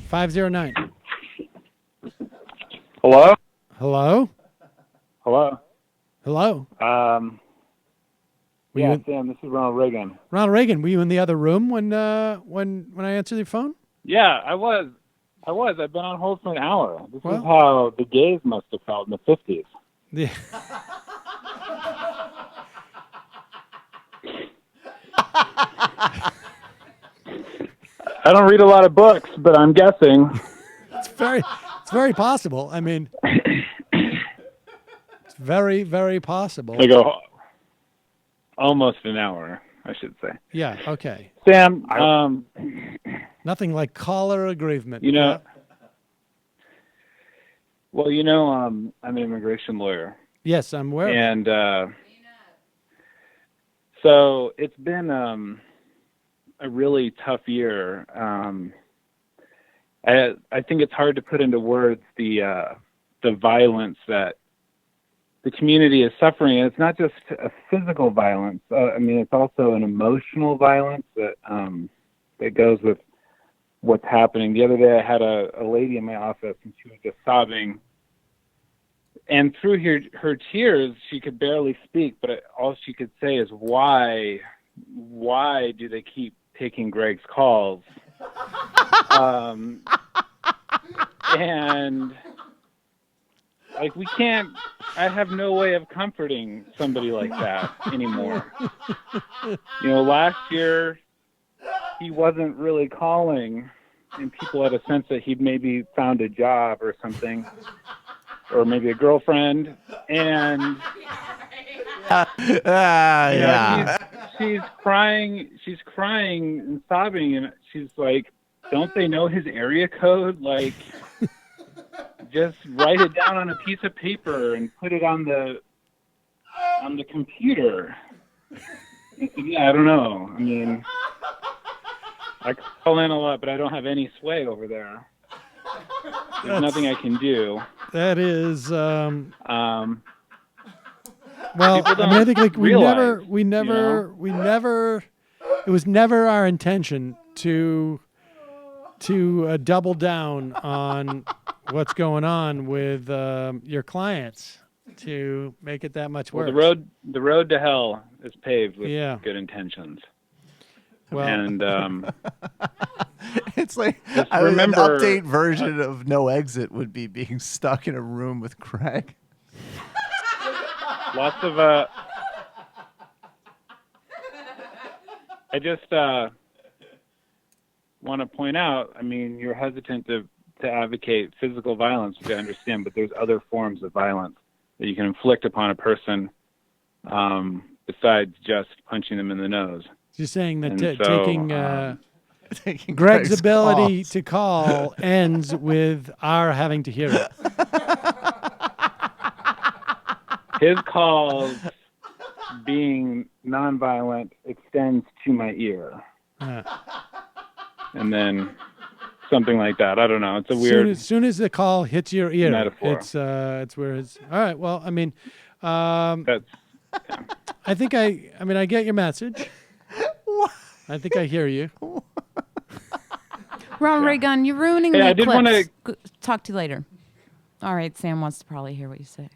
509. Hello? Hello? Hello? Hello? Sam, this is Ronald Raygun. Ronald Raygun, were you in the other room when I answered your phone? Yeah, I was. I've been on hold for an hour. This is how the gays must have felt in the 50s. Yeah. I don't read a lot of books, but I'm guessing. It's very possible. I mean, it's very, very possible. I go almost an hour, I should say. Yeah, okay. Sam, nothing like caller aggrievement. You know, well, I'm an immigration lawyer. Yes, I'm aware. And so it's been a really tough year. I think it's hard to put into words the violence that the community is suffering. And it's not just a physical violence. It's also an emotional violence that goes with what's happening. The other day I had a lady in my office and she was just sobbing. And through her tears, she could barely speak, but all she could say is, why do they keep taking Greg's calls? And like, I have no way of comforting somebody like that anymore. Last year he wasn't really calling and people had a sense that he'd maybe found a job or something, or maybe a girlfriend. And she's crying and sobbing, and she's like, don't they know his area code? Like, just write it down on a piece of paper and put it on the computer. Yeah, I don't know. I mean, I call in a lot, but I don't have any sway over there. There's nothing I can do. That is well, I think like we never it was never our intention to double down on what's going on with your clients to make it that much worse. Well, the road to hell is paved with good intentions. Well, and it's like an update version of No Exit would be being stuck in a room with Craig. Lots of I just want to point out, you're hesitant to advocate physical violence, which I understand, but there's other forms of violence that you can inflict upon a person besides just punching them in the nose. You're saying that taking Greg's ability to call ends with our having to hear it. His calls being nonviolent extends to my ear. And then something like that. I don't know. It's a weird. As soon as the call hits your ear, metaphor. It's where it's. All right. Well, I think I get your message. I think I hear you. Ronald Raygun, you're ruining the I did want to talk to you later. All right, Sam wants to probably hear what you say.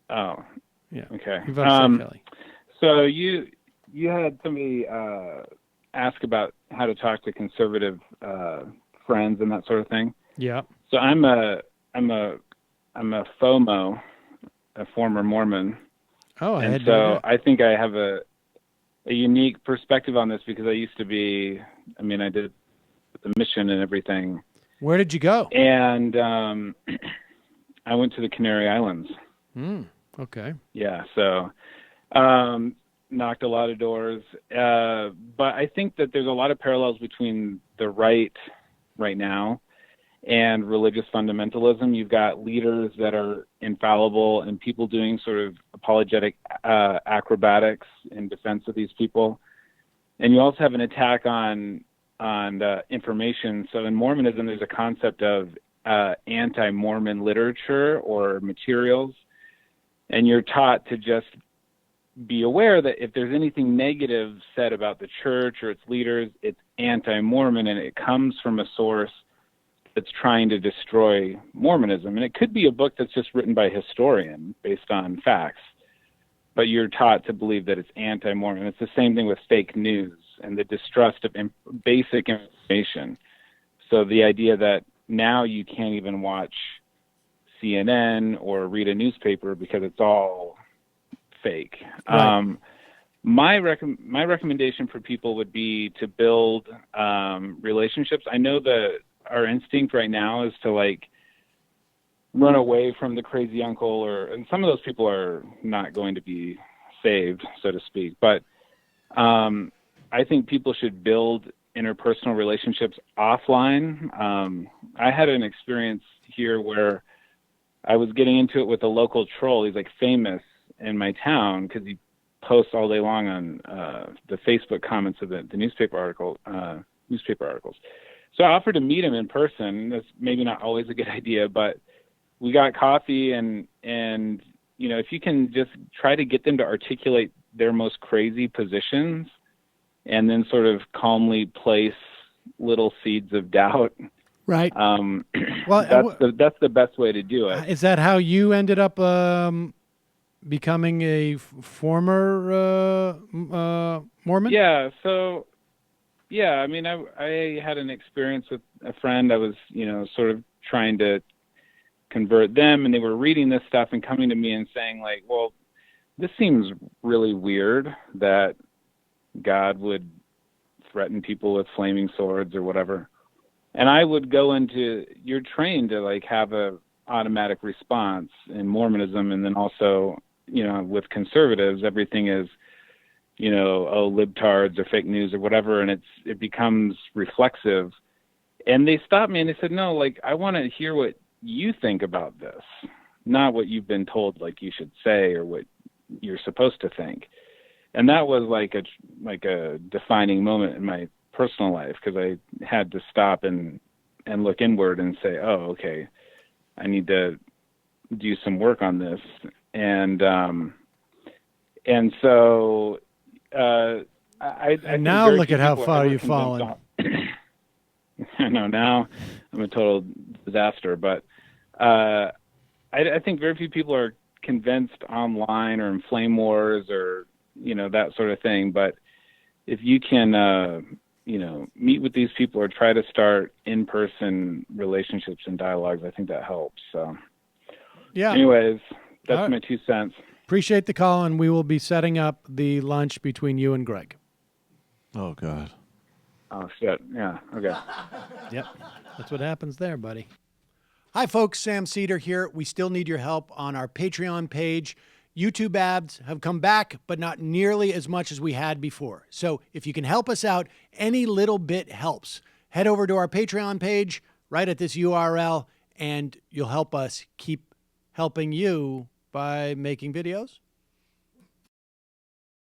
Oh, yeah. Okay. Kelly. So you had somebody ask about how to talk to conservative friends and that sort of thing. Yeah. So I'm a FOMO, a former Mormon. Oh, I think I have a unique perspective on this because I used to be. I did the mission and everything. Where did you go? And I went to the Canary Islands. Okay. Yeah. So knocked a lot of doors. But I think that there's a lot of parallels between the right now and religious fundamentalism. You've got leaders that are infallible and people doing sort of apologetic acrobatics in defense of these people. And you also have an attack on information. So in Mormonism, there's a concept of anti-Mormon literature or materials, and you're taught to just be aware that if there's anything negative said about the church or its leaders, it's anti-Mormon, and it comes from a source that's trying to destroy Mormonism. And it could be a book that's just written by a historian based on facts, but you're taught to believe that it's anti-Mormon. It's the same thing with fake news and the distrust of basic information. So the idea that now you can't even watch CNN or read a newspaper because it's all fake. Right. My recommendation for people would be to build relationships. I know that our instinct right now is to like run away from the crazy uncle, and some of those people are not going to be saved, so to speak. But I think people should build interpersonal relationships offline. I had an experience here where I was getting into it with a local troll. He's like famous in my town because he posts all day long on the Facebook comments of the newspaper articles. So I offered to meet him in person. That's maybe not always a good idea, but we got coffee, and you know, if you can just try to get them to articulate their most crazy positions and then sort of calmly place little seeds of doubt. Right. Well, that's the best way to do it. Is that how you ended up becoming a former Mormon? Yeah. So, yeah, I mean, I had an experience with a friend. I was, you know, sort of trying to convert them, and they were reading this stuff and coming to me and saying like, well, this seems really weird that God would threaten people with flaming swords or whatever. And I would go into, you're trained to like have a automatic response in Mormonism. And then also, you know, with conservatives, everything is, you know, oh, libtards or fake news or whatever. And it becomes reflexive. And they stopped me and they said, no, like, I want to hear what you think about this, not what you've been told, like you should say, or what you're supposed to think. And that was like a defining moment in my personal life, because I had to stop and look inward and say, oh, okay, I need to do some work on this. And so I now look at how far you've fallen. I know, now I'm a total disaster, but I think very few people are convinced online or in flame wars or, you know, that sort of thing. But if you can, you know, meet with these people or try to start in-person relationships and dialogues, I think that helps. So, yeah. Anyways, that's my 2 cents. Appreciate the call, and we will be setting up the lunch between you and Greg. Oh, God. Oh, shit. Yeah. Okay. Yep. That's what happens there, buddy. Hi, folks. Sam Seder here. We still need your help on our Patreon page. YouTube ads have come back, but not nearly as much as we had before. So if you can help us out, any little bit helps. Head over to our Patreon page right at this URL, and you'll help us keep helping you by making videos